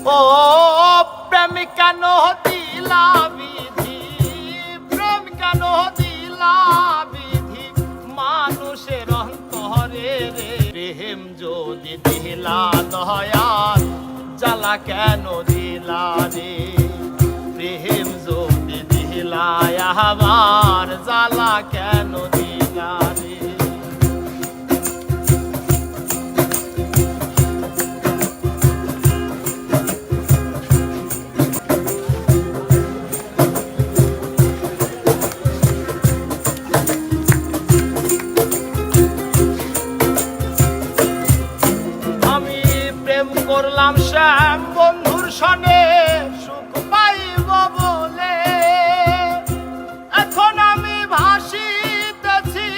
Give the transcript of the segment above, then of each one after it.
ও প্রেম কেন দিলা বিধি, প্রেম কেন দিলা বিধি মানুষের অন্তরে রে। প্রেম যদি দিলা দয়াল জ্বালা কেন দিলা রে। প্রেম যদি দিলা আমার জ্বালা কেন দিলা রে। করলাম শ্যাম বন্ধুর সনে সুখ পাইব বলে, এখন আমি ভাসিতেছি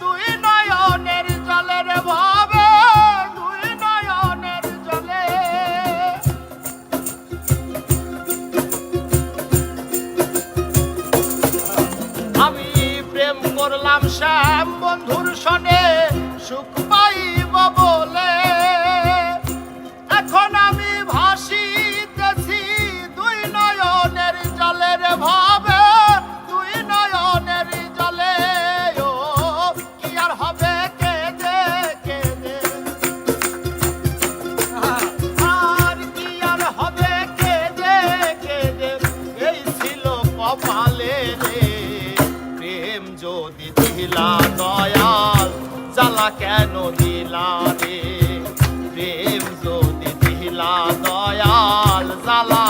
দুই নয়নের জলের ভাবে, দুই নয়নের জলে। আমি প্রেম করলাম শ্যাম বন্ধুর সনে সুখ পাইব বলে, এখন আমি ভাসিতেছি দুই নয়নের জলের ভাবে, দুই নয়নের জলে। ও কি আর হবে কেঁদে কেঁদে, আর কি আর হবে কেঁদে কেঁদে, এই ছিল কপালে রে। প্রেম যদি দিলা দয়াল জ্বালা কেন দিলা রে। প্রেম যদি দিলা দয়াল জ্বালা